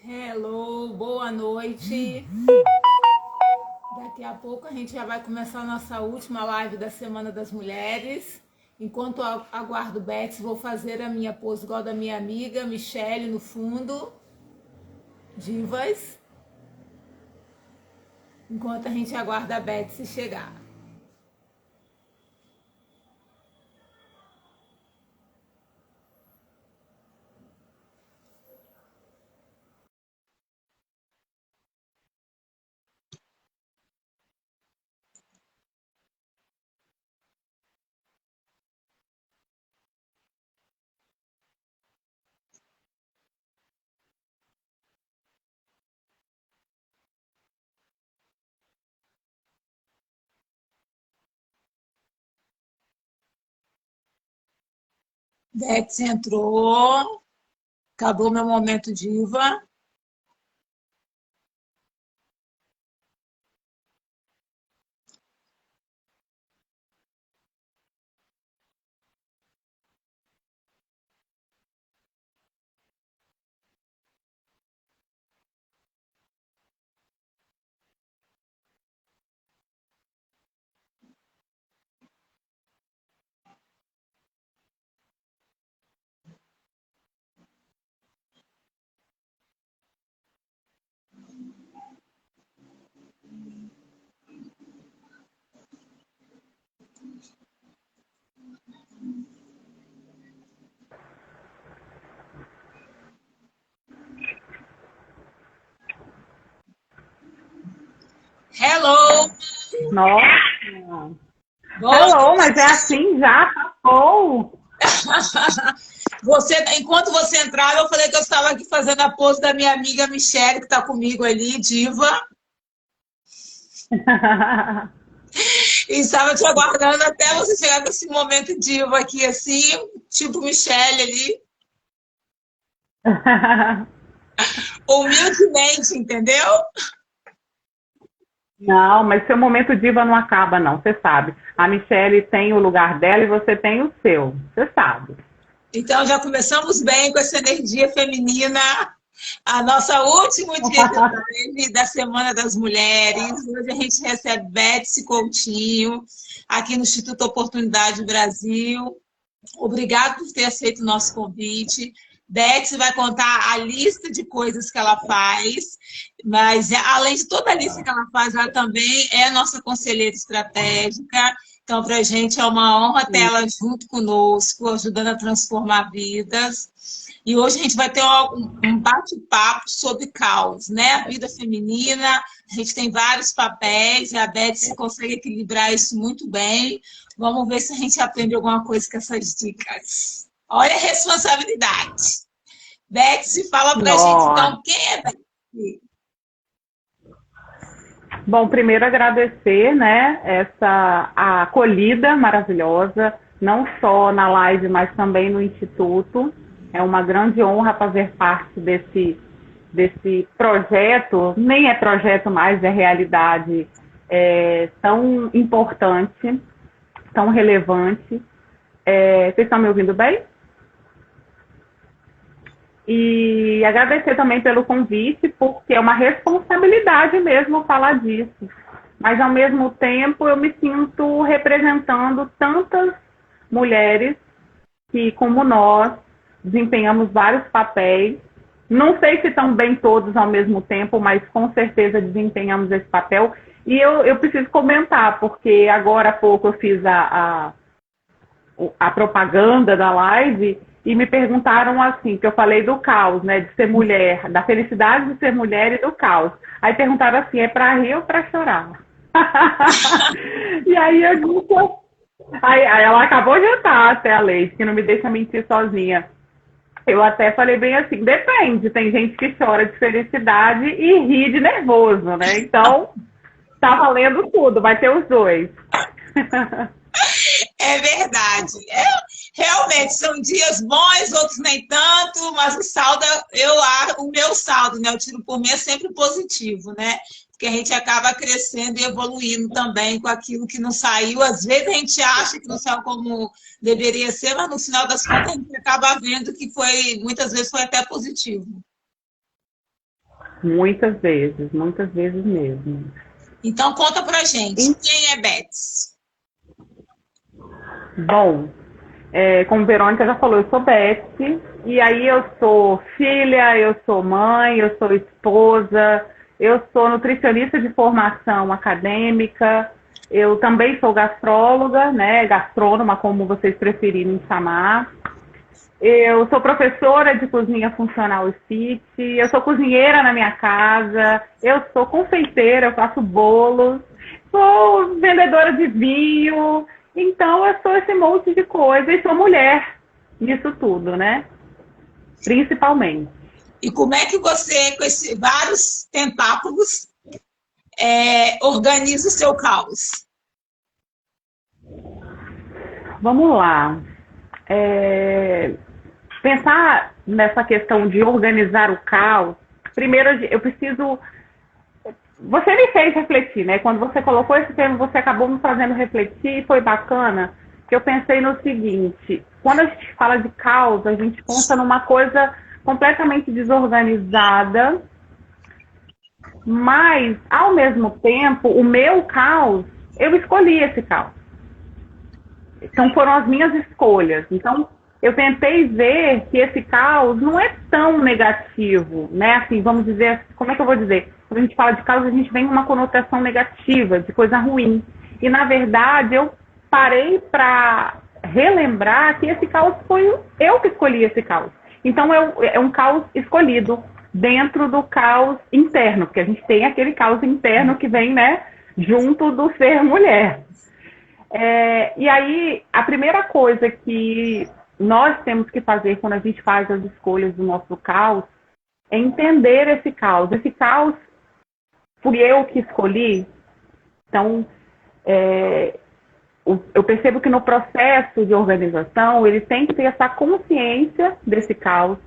Hello, boa noite. Daqui a pouco a gente já vai começar a nossa última live da Semana das Mulheres. Enquanto eu aguardo Beth, vou fazer a minha pose igual da minha amiga Michele no fundo. Divas. Enquanto a gente aguarda a Beth se chegar. Beth entrou. Acabou meu momento diva. Hello! Nossa! Boa Hello, mas é noite. assim já? Acabou! Enquanto você entrava, eu falei que eu estava aqui fazendo a pose da minha amiga Michele, que está comigo ali, diva. E estava te aguardando até você chegar com esse momento diva aqui, assim, tipo Michele ali, humildemente, entendeu? Não, mas seu momento diva não acaba, não, você sabe. A Michelle tem o lugar dela e você tem o seu, você sabe. Então já começamos bem com essa energia feminina. A nossa último dia de live da Semana das Mulheres. Hoje a gente recebe Betsy Coutinho, aqui no Instituto Oportunidade Brasil. Obrigado por ter aceito o nosso convite. Betsy vai contar a lista de coisas que ela faz, mas além de toda a lista que ela faz, ela também é nossa conselheira estratégica. Então, para a gente é uma honra ter ela junto conosco, ajudando a transformar vidas. E hoje a gente vai ter um bate-papo sobre caos, né? A vida feminina, a gente tem vários papéis, e a Betsy consegue equilibrar isso muito bem. Vamos ver se a gente aprende alguma coisa com essas dicas. Olha a responsabilidade. Betsy, fala pra gente Nossa! então quem é Betsy? Bom, primeiro agradecer, né, essa a acolhida maravilhosa, não só na live, mas também no Instituto. É uma grande honra fazer parte desse projeto, nem é projeto mais, é realidade tão importante, tão relevante. Vocês estão me ouvindo bem? E agradecer também pelo convite, porque é uma responsabilidade mesmo falar disso. Mas, ao mesmo tempo, eu me sinto representando tantas mulheres que, como nós, desempenhamos vários papéis. Não sei se estão bem todos ao mesmo tempo, mas com certeza desempenhamos esse papel. E eu preciso comentar, porque agora há pouco eu fiz a propaganda da live e me perguntaram assim, que eu falei do caos, né, de ser mulher, da felicidade de ser mulher e do caos. Aí perguntaram assim, é para rir ou para chorar? E aí eu disse, aí ela acabou de jantar até a Leite, que não me deixa mentir sozinha. Eu até falei bem assim, depende, tem gente que chora de felicidade e ri de nervoso, né? Então, tá valendo tudo, vai ter os dois. É verdade. Realmente, são dias bons, outros nem tanto, mas o meu saldo, né? Eu tiro por mim é sempre positivo, né? Porque a gente acaba crescendo e evoluindo também com aquilo que não saiu. Às vezes a gente acha que não saiu como deveria ser, mas no final das contas a gente acaba vendo que muitas vezes foi até positivo. muitas vezes mesmo. Então conta pra gente, quem é Beth? Bom, como a Verônica já falou, eu sou Beth, e aí eu sou filha, eu sou mãe, eu sou esposa, eu sou nutricionista de formação acadêmica, eu também sou gastróloga, né, gastrônoma, como vocês preferirem chamar. Eu sou professora de cozinha funcional e fit, eu sou cozinheira na minha casa, eu sou confeiteira, eu faço bolos, sou vendedora de vinho, então eu sou esse monte de coisa e sou mulher nisso tudo, né? Principalmente. E como é que você, com esses vários tentáculos, organiza o seu caos? Vamos lá. Pensar nessa questão de organizar o caos, primeiro eu preciso. Você me fez refletir, né? Quando você colocou esse termo, você acabou me fazendo refletir e foi bacana, que eu pensei no seguinte: quando a gente fala de caos, a gente pensa numa coisa completamente desorganizada, mas, ao mesmo tempo, o meu caos, eu escolhi esse caos. Então, foram as minhas escolhas. Então, eu tentei ver que esse caos não é tão negativo, né? Assim, vamos dizer, como é que eu vou dizer? Quando a gente fala de caos, a gente vem com uma conotação negativa, de coisa ruim. E, na verdade, eu parei para relembrar que esse caos foi eu que escolhi esse caos. Então, é um caos escolhido dentro do caos interno, porque a gente tem aquele caos interno que vem, né, junto do ser mulher. E aí, a primeira coisa que nós temos que fazer quando a gente faz as escolhas do nosso caos é entender esse caos. Esse caos fui eu que escolhi. Então, eu percebo que no processo de organização, ele tem que ter essa consciência desse caos.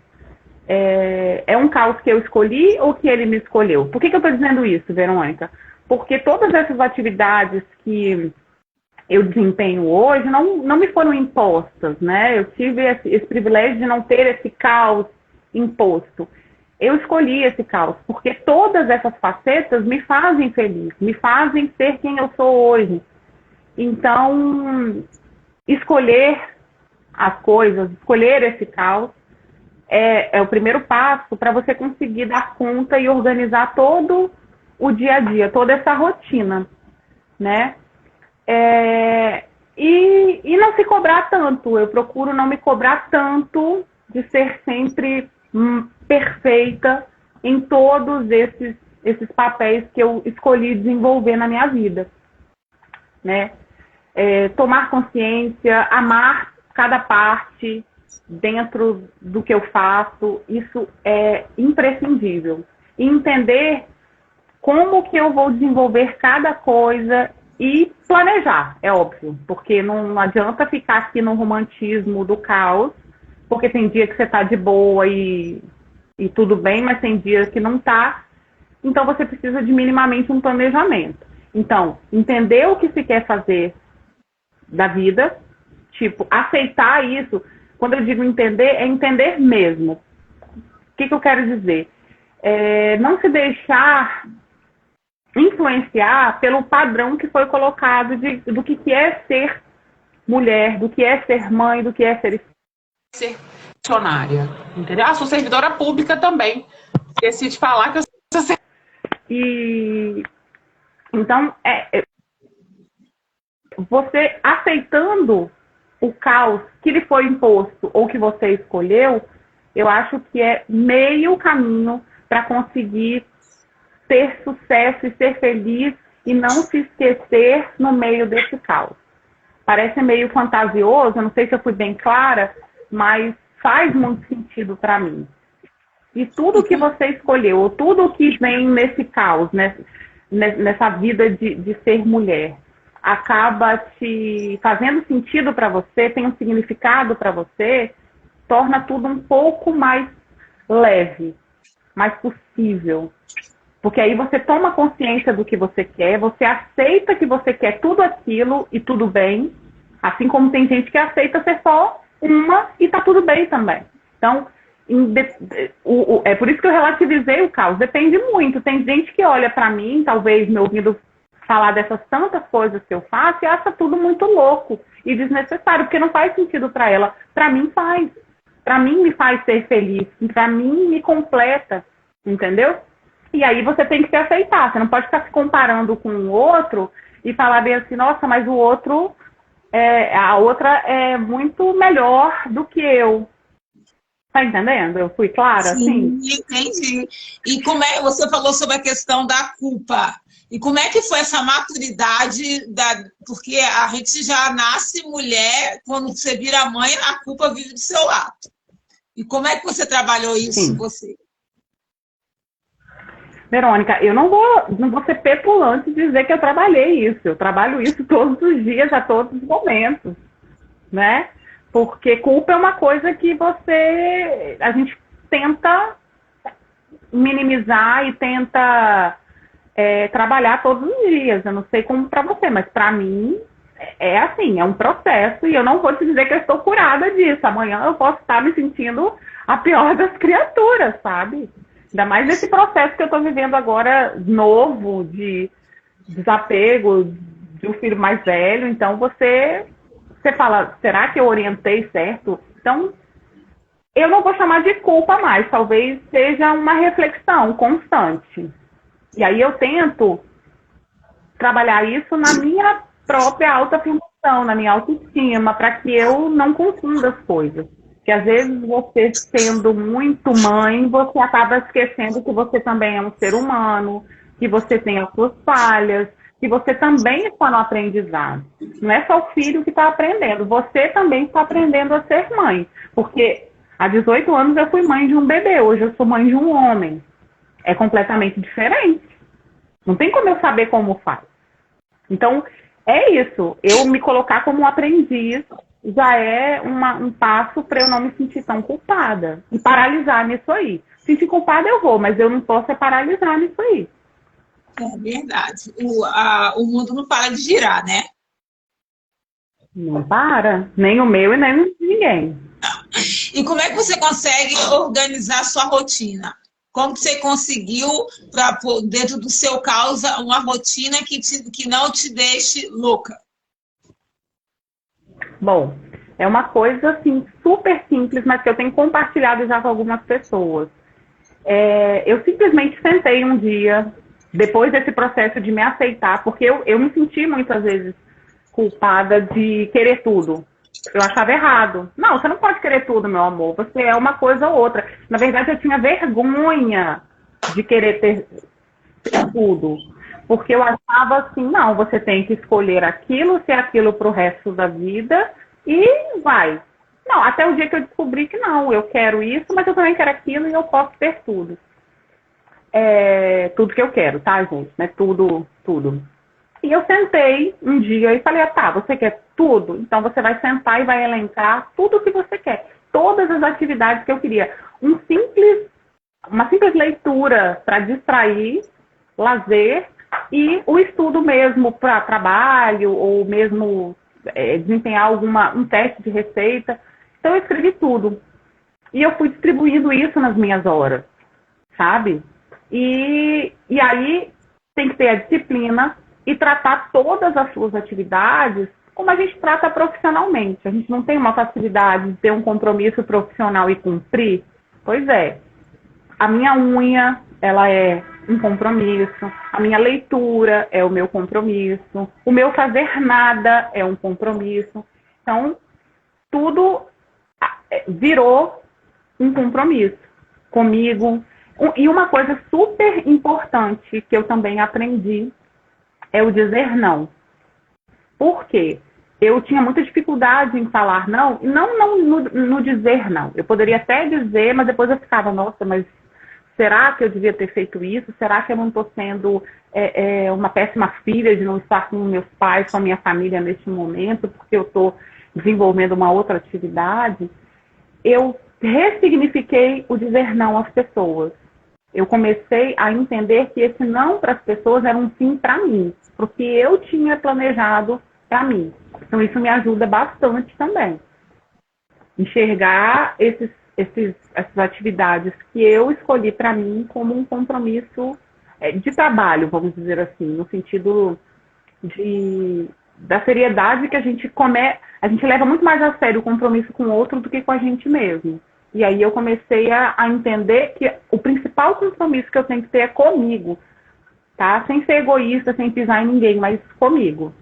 É um caos que eu escolhi ou que ele me escolheu? Por que eu estou dizendo isso, Verônica? Porque todas essas atividades que eu desempenho hoje não me foram impostas, né? Eu tive esse privilégio de não ter esse caos imposto. Eu escolhi esse caos, porque todas essas facetas me fazem feliz, me fazem ser quem eu sou hoje. Então, escolher as coisas, escolher esse caos, é o primeiro passo para você conseguir dar conta e organizar todo o dia a dia, toda essa rotina, né? E não se cobrar tanto. Eu procuro não me cobrar tanto de ser sempre perfeita em todos esses papéis que eu escolhi desenvolver na minha vida, né? Tomar consciência, amar cada parte dentro do que eu faço, isso é imprescindível. E entender como que eu vou desenvolver cada coisa e planejar, é óbvio, porque não adianta ficar aqui no romantismo do caos, porque tem dia que você está de boa e tudo bem, mas tem dia que não está, então você precisa de minimamente um planejamento. Então, entender o que se quer fazer da vida, tipo, aceitar isso. Quando eu digo entender, é entender mesmo. O que eu quero dizer? Não se deixar influenciar pelo padrão que foi colocado do que é ser mulher, do que é ser mãe, do que é ser funcionária, entendeu? Sou servidora pública também. Esqueci de falar que eu sou E então, você aceitando o caos que lhe foi imposto ou que você escolheu, eu acho que é meio caminho para conseguir ter sucesso e ser feliz e não se esquecer no meio desse caos. Parece meio fantasioso, não sei se eu fui bem clara, mas faz muito sentido para mim. E tudo que você escolheu, ou tudo que vem nesse caos, né, nessa vida de ser mulher, acaba te fazendo sentido para você, tem um significado para você, torna tudo um pouco mais leve, mais possível. Porque aí você toma consciência do que você quer, você aceita que você quer tudo aquilo e tudo bem, assim como tem gente que aceita ser só uma e tá tudo bem também. Então, É por isso que eu relativizei o caos. Depende muito. Tem gente que olha para mim, talvez me ouvindo falar dessas tantas coisas que eu faço, e acha tudo muito louco e desnecessário, porque não faz sentido para ela. Para mim faz. Para mim me faz ser feliz. Para mim me completa. Entendeu? E aí você tem que se aceitar. Você não pode ficar se comparando com o outro e falar bem assim, nossa, mas o outro, a outra é muito melhor do que eu. Tá entendendo? Eu fui clara, Sim, assim? entendi. E como é, você falou sobre a questão da culpa. E como é que foi essa maturidade porque a gente já nasce mulher, quando você vira mãe, a culpa vive do seu lado. E como é que você trabalhou isso, Sim. você? Verônica, eu não vou ser petulante dizer que eu trabalhei isso. Eu trabalho isso todos os dias, a todos os momentos, né? Porque culpa é uma coisa que a gente tenta minimizar e tenta trabalhar todos os dias. Eu não sei como para você, mas para mim é assim, é um processo e eu não vou te dizer que eu estou curada disso. Amanhã eu posso estar me sentindo a pior das criaturas, sabe? Ainda mais nesse processo que eu estou vivendo agora, novo, de desapego de um filho mais velho. Então você fala, será que eu orientei certo? Então, eu não vou chamar de culpa mais, talvez seja uma reflexão constante. E aí eu tento trabalhar isso na minha própria autoafirmação, na minha autoestima, para que eu não confunda as coisas. Que às vezes você sendo muito mãe, você acaba esquecendo que você também é um ser humano, que você tem as suas falhas, que você também está no aprendizado. Não é só o filho que está aprendendo, você também está aprendendo a ser mãe. Porque há 18 anos eu fui mãe de um bebê, hoje eu sou mãe de um homem. É completamente diferente. Não tem como eu saber como faz. Então, é isso. Eu me colocar como um aprendiz já é um passo para eu não me sentir tão culpada. E paralisar nisso aí. Sentir culpada eu vou, mas eu não posso paralisar nisso aí. É verdade. O mundo não para de girar, né? Não para. Nem o meu e nem o de ninguém. E como é que você consegue organizar a sua rotina? Como que você conseguiu, dentro do seu caos, uma rotina que não te deixe louca? Bom, é uma coisa assim super simples, mas que eu tenho compartilhado já com algumas pessoas. Eu simplesmente sentei um dia, depois desse processo de me aceitar, porque eu me senti muitas vezes culpada de querer tudo. Eu achava errado. Não, você não pode querer tudo, meu amor. Você é uma coisa ou outra. Na verdade, eu tinha vergonha de querer ter tudo. Porque eu achava assim, não, você tem que escolher aquilo, ser aquilo pro resto da vida e vai. Não, até o dia que eu descobri que não, eu quero isso, mas eu também quero aquilo e eu posso ter tudo. Tudo que eu quero, tá, gente? Não é tudo, tudo. E eu sentei um dia e falei, tá, você quer tudo? Então você vai sentar e vai elencar tudo o que você quer. Todas as atividades que eu queria. Uma simples leitura para distrair, lazer e o estudo mesmo para trabalho ou mesmo desempenhar um teste de receita. Então eu escrevi tudo. E eu fui distribuindo isso nas minhas horas, sabe? E aí tem que ter a disciplina e tratar todas as suas atividades como a gente trata profissionalmente. A gente não tem uma facilidade de ter um compromisso profissional e cumprir. Pois é. A minha unha, ela é um compromisso. A minha leitura é o meu compromisso. O meu fazer nada é um compromisso. Então, tudo virou um compromisso comigo. E uma coisa super importante que eu também aprendi é o dizer não. Por quê? Eu tinha muita dificuldade em falar não, e não no dizer não. Eu poderia até dizer, mas depois eu ficava, nossa, mas será que eu devia ter feito isso? Será que eu não estou sendo uma péssima filha de não estar com meus pais, com a minha família neste momento, porque eu estou desenvolvendo uma outra atividade? Eu ressignifiquei o dizer não às pessoas. Eu comecei a entender que esse não para as pessoas era um sim para mim, porque eu tinha planejado para mim. Então isso me ajuda bastante também. Enxergar essas atividades que eu escolhi para mim como um compromisso de trabalho, vamos dizer assim, no sentido da seriedade que a gente leva muito mais a sério o compromisso com o outro do que com a gente mesmo. E aí eu comecei a entender que o principal compromisso que eu tenho que ter é comigo, tá? Sem ser egoísta, sem pisar em ninguém, mas comigo.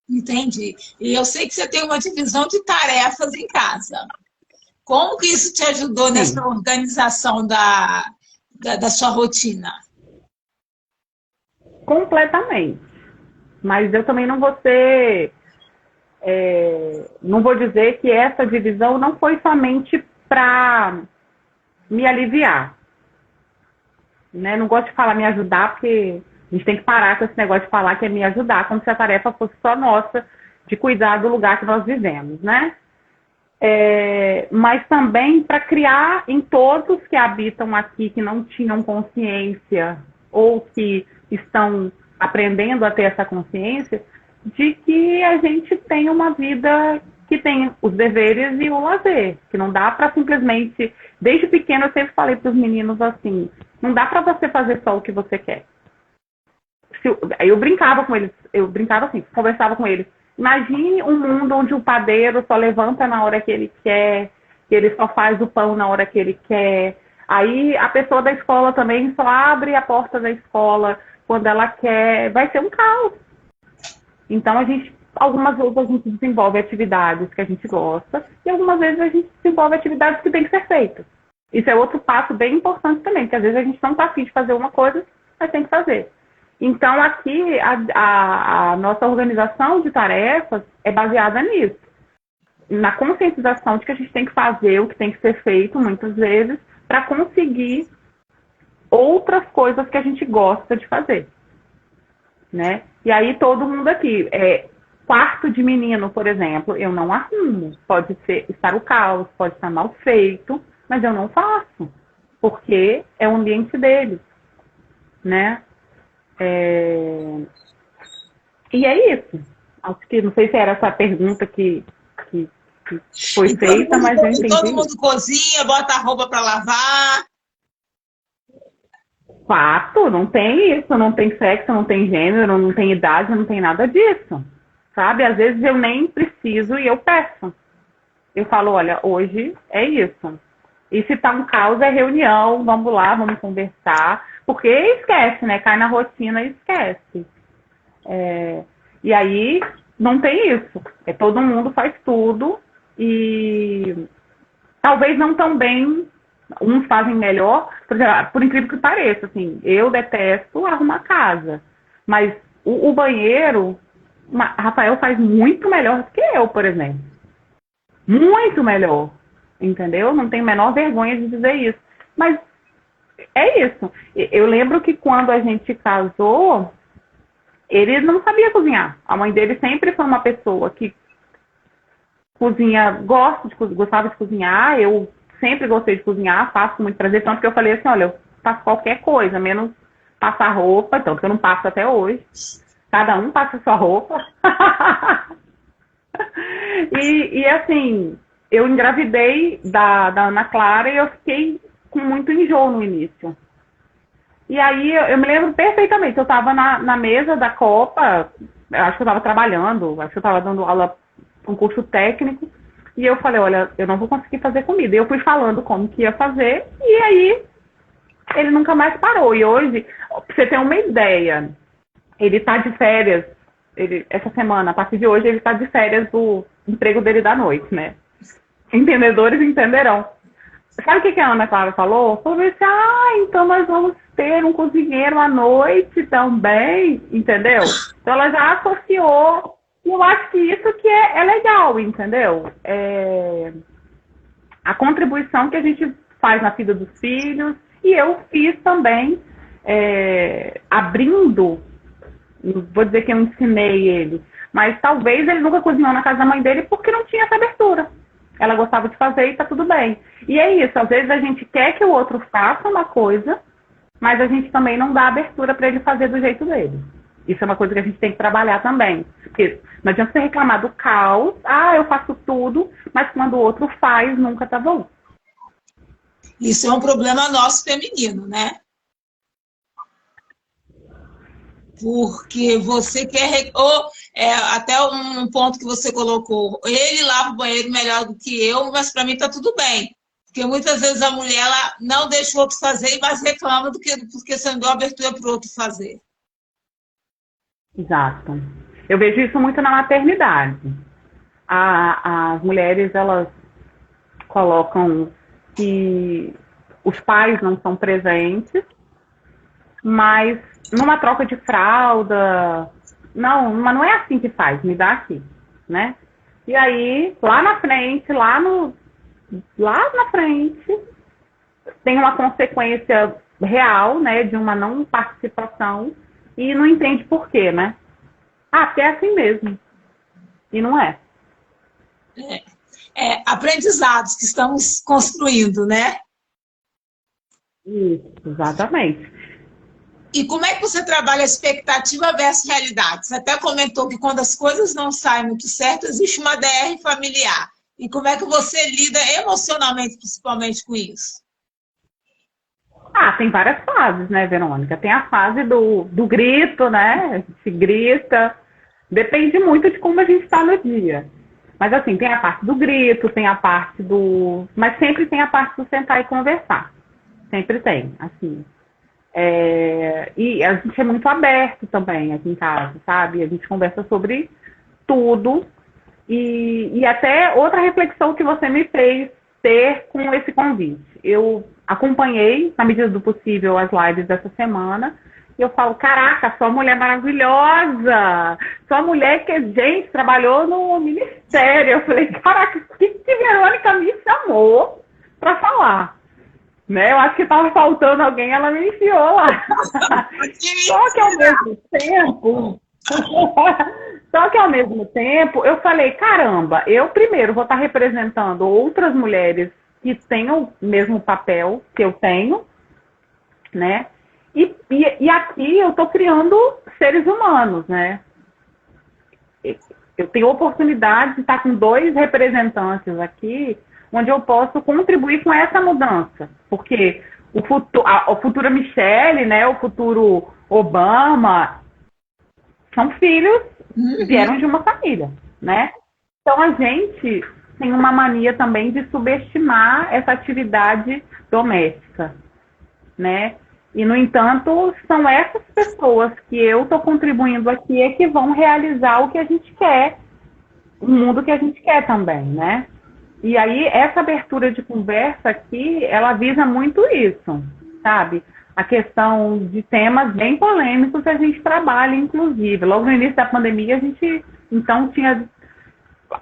Entendi. E eu sei que você tem uma divisão de tarefas em casa. Como que isso te ajudou Sim. nessa organização da sua rotina? Completamente. Mas eu também não vou ser... não vou dizer que essa divisão não foi somente para me aliviar. Né? Não gosto de falar me ajudar, porque a gente tem que parar com esse negócio de falar que é me ajudar, como se a tarefa fosse só nossa, de cuidar do lugar que nós vivemos, né? Mas também para criar em todos que habitam aqui, que não tinham consciência, ou que estão aprendendo a ter essa consciência, de que a gente tem uma vida que tem os deveres e o lazer, que não dá para simplesmente... Desde pequeno eu sempre falei para os meninos assim, não dá para você fazer só o que você quer. Eu brincava com eles, conversava com eles. Imagine um mundo onde o padeiro só levanta na hora que ele quer, que ele só faz o pão na hora que ele quer. Aí a pessoa da escola também só abre a porta da escola quando ela quer. Vai ser um caos. Então algumas vezes a gente desenvolve atividades que a gente gosta e algumas vezes a gente desenvolve atividades que tem que ser feitas. Isso é outro passo bem importante também, porque às vezes a gente não está afim de fazer uma coisa, mas tem que fazer. Então, aqui, a nossa organização de tarefas é baseada nisso. Na conscientização de que a gente tem que fazer o que tem que ser feito, muitas vezes, para conseguir outras coisas que a gente gosta de fazer. Né? E aí, todo mundo aqui... quarto de menino, por exemplo, eu não arrumo. Pode estar o caos, pode estar mal feito, mas eu não faço. Porque é o ambiente deles. Né? E é isso. Acho que não sei se era essa pergunta que foi feita, mas eu entendi. Todo mundo cozinha, bota a roupa para lavar. Fato, não tem isso, não tem sexo, não tem gênero, não tem idade, não tem nada disso. Sabe? Às vezes eu nem preciso e eu peço. Eu falo, olha, hoje é isso. E se tá um caos, é reunião, vamos lá, vamos conversar. Porque esquece, né? Cai na rotina e esquece. E aí, não tem isso. Todo mundo faz tudo e talvez não tão bem, uns fazem melhor. Por incrível que pareça, assim, eu detesto arrumar casa. Mas o banheiro, Rafael faz muito melhor do que eu, por exemplo. Muito melhor. Entendeu? Não tenho a menor vergonha de dizer isso. Mas é isso. Eu lembro que quando a gente casou, ele não sabia cozinhar. A mãe dele sempre foi uma pessoa que gostava de cozinhar. Eu sempre gostei de cozinhar, faço com muito prazer. Tanto que eu falei assim, olha, eu faço qualquer coisa, menos passar roupa. Tanto que eu não passo até hoje. Cada um passa a sua roupa. E assim, eu engravidei da Ana Clara e eu fiquei com muito enjoo no início. E aí eu me lembro perfeitamente, eu estava na mesa da Copa, eu acho que eu estava trabalhando, acho que eu estava dando aula para um curso técnico, e eu falei, olha, eu não vou conseguir fazer comida. E eu fui falando como que ia fazer, e aí ele nunca mais parou. E hoje, para você ter uma ideia, ele está de férias, essa semana, a partir de hoje, ele está de férias do emprego dele da noite, né? Entendedores entenderão. Sabe o que a Ana Clara falou? Falou assim, então nós vamos ter um cozinheiro à noite também, entendeu? Então ela já associou, e eu acho que isso que é legal, entendeu? A contribuição que a gente faz na vida dos filhos, e eu fiz também, abrindo, não vou dizer que eu ensinei ele, mas talvez ele nunca cozinhou na casa da mãe dele porque não tinha essa abertura. Ela gostava de fazer e tá tudo bem. E é isso, às vezes a gente quer que o outro faça uma coisa, mas a gente também não dá abertura para ele fazer do jeito dele. Isso é uma coisa que a gente tem que trabalhar também. Porque não adianta você reclamar do caos, eu faço tudo, mas quando o outro faz, nunca tá bom. Isso é um problema nosso feminino, né? Porque você quer. Ou, até um ponto que você colocou, ele lava o banheiro melhor do que eu, mas para mim está tudo bem. Porque muitas vezes a mulher ela não deixa o outro fazer, mas reclama do que porque você não deu abertura para o outro fazer. Exato. Eu vejo isso muito na maternidade. As mulheres, elas colocam que os pais não são presentes, mas numa troca de fralda, não, mas não é assim que faz, me dá aqui, né? E aí, lá na frente, lá na frente, tem uma consequência real, né, de uma não participação e não entende por quê, né? Ah, porque é assim mesmo. E não é. Aprendizados que estamos construindo, né? Isso, exatamente. E como é que você trabalha a expectativa versus realidade? Você até comentou que quando as coisas não saem muito certo, existe uma DR familiar. E como é que você lida emocionalmente, principalmente, com isso? Ah, tem várias fases, né, Verônica? Tem a fase do grito, né? A gente grita. Depende muito de como a gente está no dia. Mas assim, tem a parte do grito, tem a parte do. Mas sempre tem a parte do sentar e conversar. Sempre tem, assim. E a gente é muito aberto também aqui em casa, sabe? A gente conversa sobre tudo. E até outra reflexão que você me fez ter com esse convite. Eu acompanhei, na medida do possível, as lives dessa semana. E eu falo, caraca, sua mulher maravilhosa! Sua mulher que, gente, trabalhou no ministério. Eu falei, caraca, o que Verônica me chamou para falar? Né? Eu acho que estava faltando alguém, ela me enfiou lá. Só que ao mesmo tempo, só que ao mesmo tempo, eu falei, caramba, eu primeiro vou estar representando outras mulheres que tenham o mesmo papel que eu tenho, né? E aqui eu estou criando seres humanos, né? Eu tenho a oportunidade de estar com 2 representantes aqui, onde eu posso contribuir com essa mudança. Porque o futuro Michelle, né, o futuro Obama, são filhos que vieram de uma família, né? Então a gente tem uma mania também de subestimar essa atividade doméstica, né? E, no entanto, são essas pessoas que eu estou contribuindo aqui é que vão realizar o que a gente quer, o mundo que a gente quer também, né? E aí, essa abertura de conversa aqui, ela visa muito isso, sabe? A questão de temas bem polêmicos que a gente trabalha, inclusive. Logo no início da pandemia, a gente, então, tinha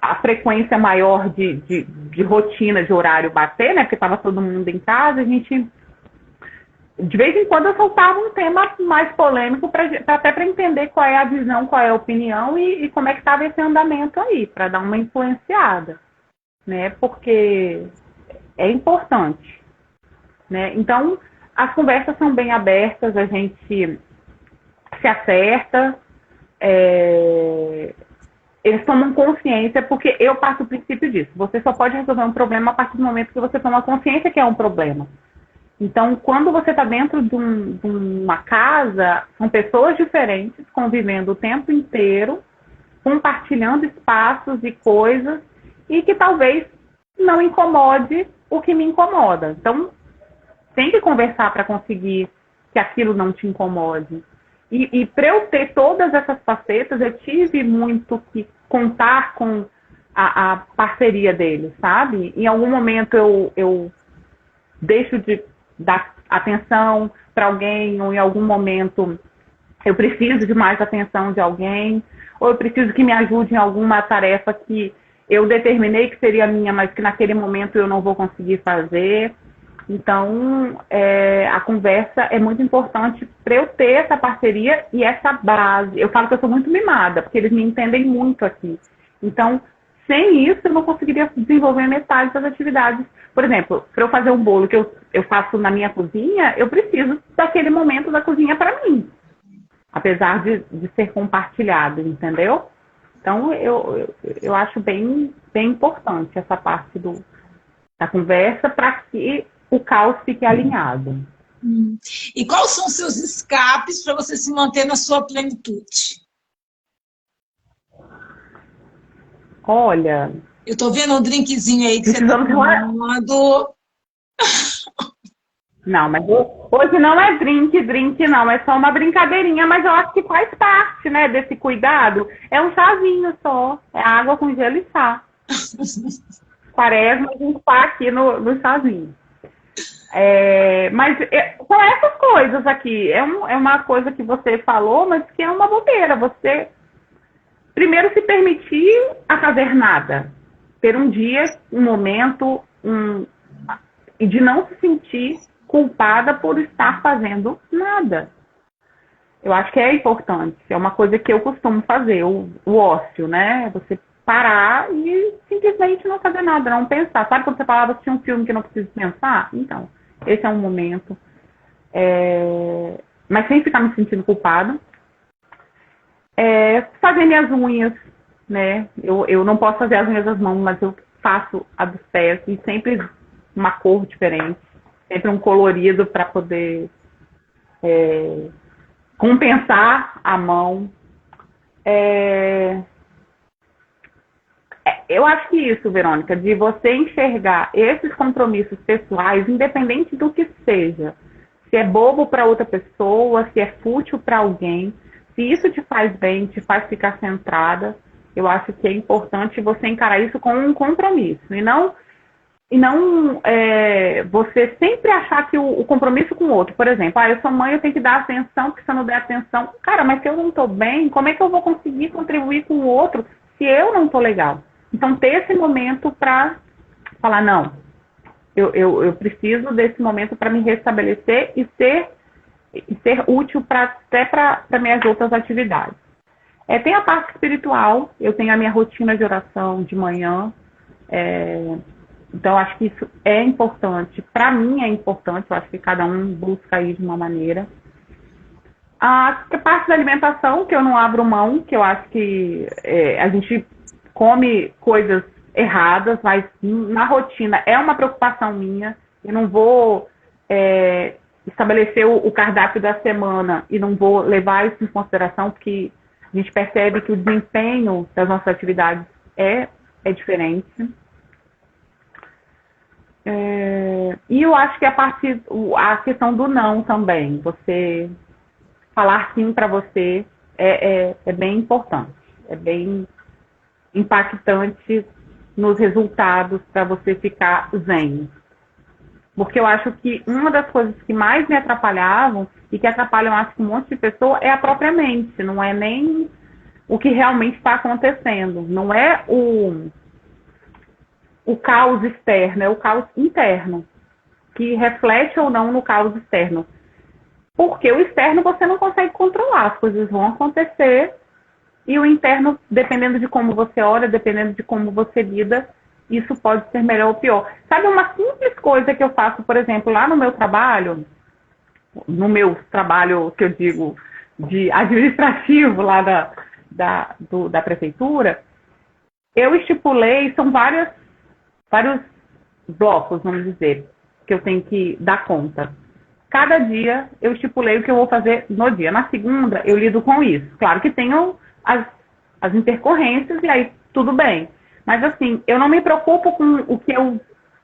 a frequência maior de rotina, de horário bater, né? Porque estava todo mundo em casa, a gente... De vez em quando eu soltava um tema mais polêmico, até para entender qual é a visão, qual é a opinião e como é que estava esse andamento aí, para dar uma influenciada, né? Porque é importante, né? Então, as conversas são bem abertas, a gente se acerta, eles tomam consciência, porque eu passo o princípio disso. Você só pode resolver um problema a partir do momento que você toma consciência que é um problema. Então, quando você está dentro de uma casa, são pessoas diferentes convivendo o tempo inteiro, compartilhando espaços e coisas, e que talvez não incomode o que me incomoda. Então, tem que conversar para conseguir que aquilo não te incomode. E para eu ter todas essas facetas, eu tive muito que contar com a parceria deles, sabe? Em algum momento eu deixo de dar atenção para alguém, ou em algum momento eu preciso de mais atenção de alguém, ou eu preciso que me ajude em alguma tarefa que eu determinei que seria minha, mas que naquele momento eu não vou conseguir fazer. Então, a conversa é muito importante para eu ter essa parceria e essa base. Eu falo que eu sou muito mimada, porque eles me entendem muito aqui. Então, sem isso, eu não conseguiria desenvolver metade das atividades. Por exemplo, para eu fazer um bolo que eu faço na minha cozinha, eu preciso daquele momento da cozinha para mim. Apesar de ser compartilhado, entendeu? Então, eu acho bem importante essa parte da conversa para que o caos fique alinhado. E quais são os seus escapes para você se manter na sua plenitude? Olha... Eu tô vendo um drinkzinho aí que você tá tomando. Não, mas hoje não é drink não, é só uma brincadeirinha, mas eu acho que faz parte, né, desse cuidado. É um chazinho só, é água com gelo e chá. Quaresma, a gente tá aqui no chazinho. Mas são essas coisas aqui. É uma coisa que você falou, mas que é uma bobeira. Você, primeiro, se permitir a fazer nada. Ter um dia, um momento, e de não se sentir culpada por estar fazendo nada. Eu acho que é importante. É uma coisa que eu costumo fazer, o ócio, né? Você parar e simplesmente não fazer nada, não pensar. Sabe quando você falava assistir um filme que não precisa pensar? Então, esse é um momento. Mas sem ficar me sentindo culpada. Fazer minhas unhas, né? Eu não posso fazer as unhas das mãos, mas eu faço a dos pés e sempre uma cor diferente, sempre um colorido para poder compensar a mão. Eu acho que isso, Verônica, de você enxergar esses compromissos pessoais, independente do que seja, se é bobo para outra pessoa, se é fútil para alguém, se isso te faz bem, te faz ficar centrada, eu acho que é importante você encarar isso como um compromisso. E não você sempre achar que o compromisso com o outro, por exemplo, eu sou mãe, eu tenho que dar atenção, porque se eu não der atenção, cara, mas se eu não estou bem, como é que eu vou conseguir contribuir com o outro se eu não estou legal? Então, ter esse momento para falar, não, eu preciso desse momento para me restabelecer e ser útil até para minhas outras atividades. Tem a parte espiritual, eu tenho a minha rotina de oração de manhã, então acho que isso é importante. Para mim é importante, eu acho que cada um busca aí de uma maneira. A parte da alimentação, que eu não abro mão, que eu acho que a gente come coisas erradas, mas na rotina é uma preocupação minha. Eu não vou estabelecer o cardápio da semana e não vou levar isso em consideração, porque a gente percebe que o desempenho das nossas atividades é diferente. E eu acho que a questão do não também, você falar sim para você é bem importante, é bem impactante nos resultados para você ficar zen. Porque eu acho que uma das coisas que mais me atrapalhavam e que atrapalham, acho que um monte de pessoa, é a própria mente, não é nem o que realmente está acontecendo, não é o caos externo, é o caos interno, que reflete ou não no caos externo. Porque o externo você não consegue controlar, as coisas vão acontecer, e o interno, dependendo de como você olha, dependendo de como você lida, isso pode ser melhor ou pior. Sabe uma simples coisa que eu faço, por exemplo, lá no meu trabalho que eu digo de administrativo lá da prefeitura, eu estipulei, são vários blocos, vamos dizer, que eu tenho que dar conta. Cada dia eu estipulei o que eu vou fazer no dia. Na segunda, eu lido com isso. Claro que tenho as intercorrências e aí tudo bem. Mas assim, eu não me preocupo com o que eu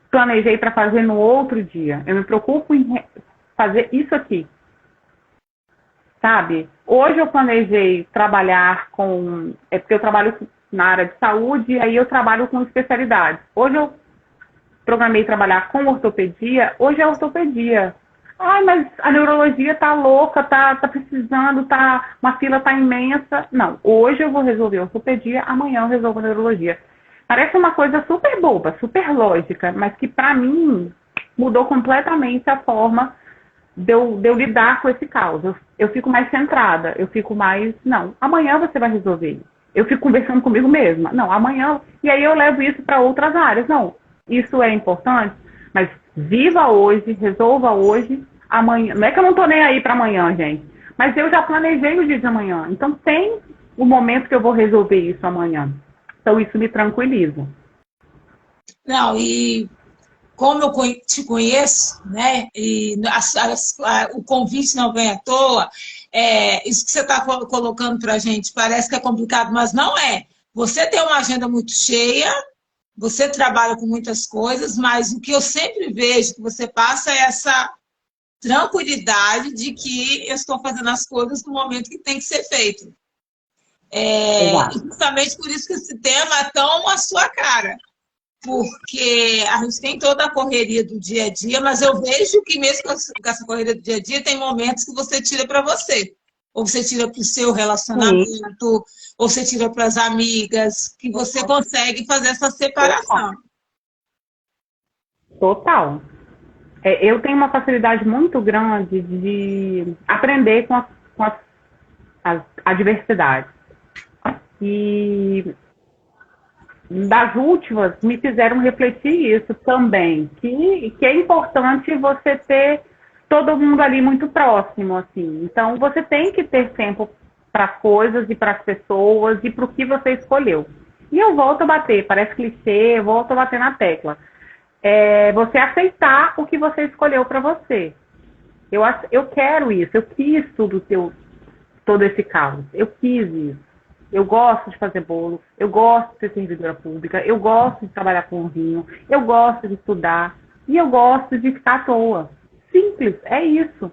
planejei para fazer no outro dia. Eu me preocupo em fazer isso aqui. Sabe? Hoje eu planejei trabalhar porque eu trabalho na área de saúde e aí eu trabalho com especialidades. Hoje eu programei trabalhar com ortopedia, hoje é ortopedia. Mas a neurologia tá louca, tá precisando, uma fila tá imensa. Não, hoje eu vou resolver ortopedia, amanhã eu resolvo a neurologia. Parece uma coisa super boba, super lógica, mas que para mim mudou completamente a forma de eu lidar com esse caos. Eu fico mais centrada, eu fico mais, não, amanhã você vai resolver. Eu fico conversando comigo mesma, não, amanhã, e aí eu levo isso para outras áreas. Não, isso é importante, mas viva hoje, resolva hoje, amanhã. Não é que eu não tô nem aí para amanhã, gente, mas eu já planejei o dia de amanhã. Então tem o momento que eu vou resolver isso amanhã. Então isso me tranquiliza. Não, e como eu te conheço, né? E o convite não vem à toa, isso que você está colocando para a gente parece que é complicado, mas não é. Você tem uma agenda muito cheia, você trabalha com muitas coisas, mas o que eu sempre vejo que você passa é essa tranquilidade de que eu estou fazendo as coisas no momento que tem que ser feito. E justamente por isso que esse tema é tão à sua cara. Porque a gente tem toda a correria do dia a dia, mas eu vejo que mesmo com essa correria do dia a dia, tem momentos que você tira para você. Ou você tira para o seu relacionamento, ou você tira para as amigas, que você consegue fazer essa separação. Total. Eu tenho uma facilidade muito grande de aprender com as adversidades. E das últimas me fizeram refletir isso também, que é importante você ter todo mundo ali muito próximo, assim. Então, você tem que ter tempo para as coisas e para as pessoas e para o que você escolheu. E eu volto a bater, parece clichê, eu volto a bater na tecla. Você aceitar o que você escolheu para você. Eu quero isso, eu quis todo esse caos, eu quis isso. Eu gosto de fazer bolo, eu gosto de ser servidora pública, eu gosto de trabalhar com vinho, eu gosto de estudar e eu gosto de ficar à toa. Simples, é isso.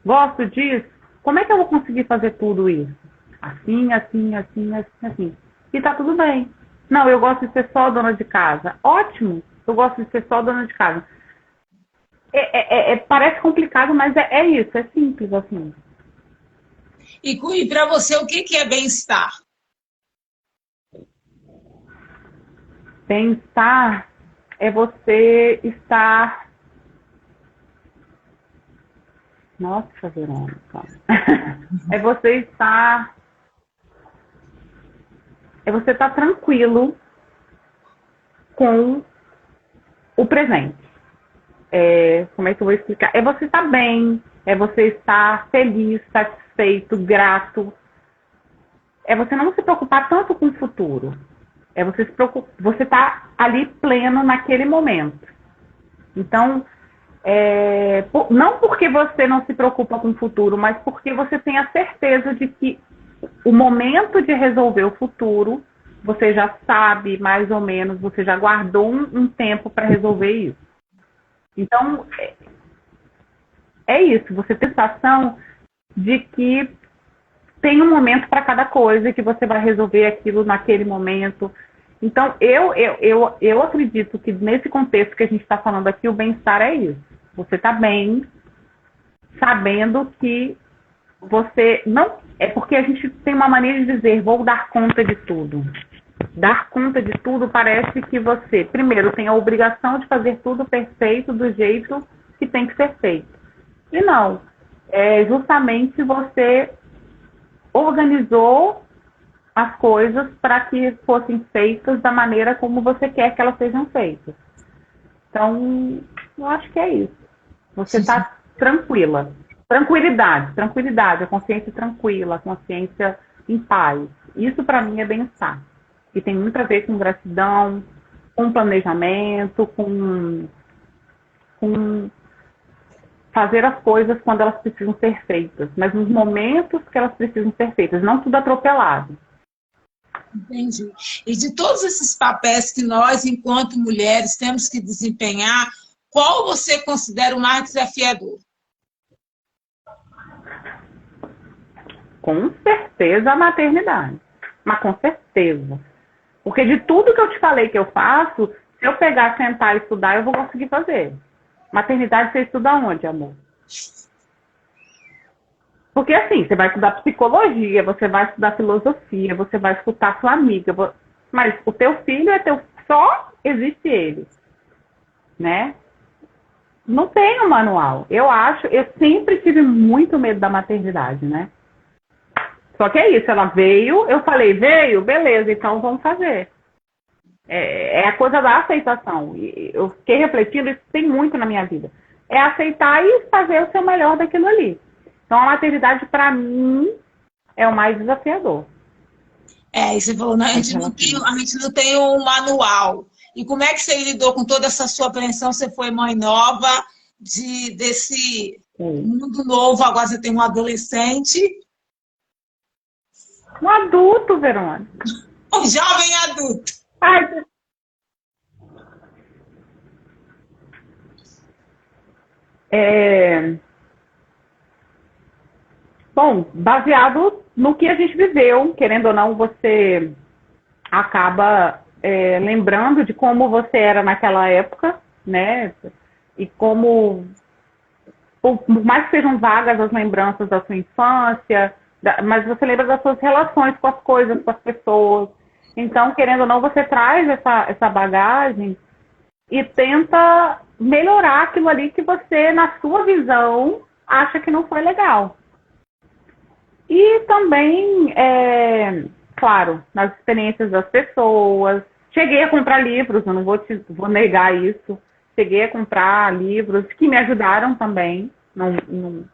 Gosto disso. Como é que eu vou conseguir fazer tudo isso? Assim, assim, assim, assim, assim. E tá tudo bem. Não, eu gosto de ser só dona de casa. Ótimo, eu gosto de ser só dona de casa. Parece complicado, mas é isso, é simples assim. E para você, o que é bem-estar? Bem-estar é você estar... Nossa, Verônica. É você estar... É você estar tranquilo com o presente. Como é que eu vou explicar? É você estar bem, é você estar feliz, satisfeito, grato. É você não se preocupar tanto com o futuro. É você você estar ali pleno naquele momento. Então, não porque você não se preocupa com o futuro, mas porque você tem a certeza de que o momento de resolver o futuro, você já sabe mais ou menos, você já guardou um tempo para resolver isso. Então, é isso, você tem a sensação de que tem um momento para cada coisa e que você vai resolver aquilo naquele momento. Então, eu acredito que nesse contexto que a gente está falando aqui, o bem-estar é isso. Você está bem, sabendo que você não... É porque a gente tem uma maneira de dizer, vou dar conta de tudo. Dar conta de tudo parece que você, primeiro, tem a obrigação de fazer tudo perfeito do jeito que tem que ser feito. E não. É justamente você organizou as coisas para que fossem feitas da maneira como você quer que elas sejam feitas. Então, eu acho que é isso. Você está tranquila. Tranquilidade, a consciência tranquila, a consciência em paz. Isso para mim é bem-estar. E tem muito a ver com gratidão, com planejamento, com fazer as coisas quando elas precisam ser feitas, mas nos momentos que elas precisam ser feitas, não tudo atropelado. Entendi. E de todos esses papéis que nós, enquanto mulheres, temos que desempenhar, qual você considera o mais desafiador? Com certeza a maternidade. Mas com certeza. Porque de tudo que eu te falei que eu faço, se eu pegar, sentar e estudar, eu vou conseguir fazer. Maternidade, você estuda onde, amor? Porque assim, você vai estudar psicologia, você vai estudar filosofia, você vai escutar sua amiga, mas o teu filho é teu, só existe ele, né? Não tem um manual. Eu sempre tive muito medo da maternidade, né? Só que é isso, ela veio, eu falei, veio, beleza, então vamos fazer. É a coisa da aceitação. Eu fiquei refletindo, isso tem muito na minha vida. É aceitar e fazer o seu melhor daquilo ali. Então, a maternidade, para mim, é o mais desafiador. E você falou, a gente não tem um manual. E como é que você lidou com toda essa sua apreensão? Você foi mãe nova, desse mundo novo, agora você tem um adolescente. Um adulto, Verônica. Um jovem adulto. Ai, bom, baseado no que a gente viveu, querendo ou não, você acaba lembrando de como você era naquela época, né? E como, por mais que sejam vagas as lembranças da sua infância, mas você lembra das suas relações com as coisas, com as pessoas. Então, querendo ou não, você traz essa bagagem e tenta melhorar aquilo ali que você, na sua visão, acha que não foi legal. E também, claro, nas experiências das pessoas. Cheguei a comprar livros, eu não vou negar isso. Cheguei a comprar livros que me ajudaram também. Não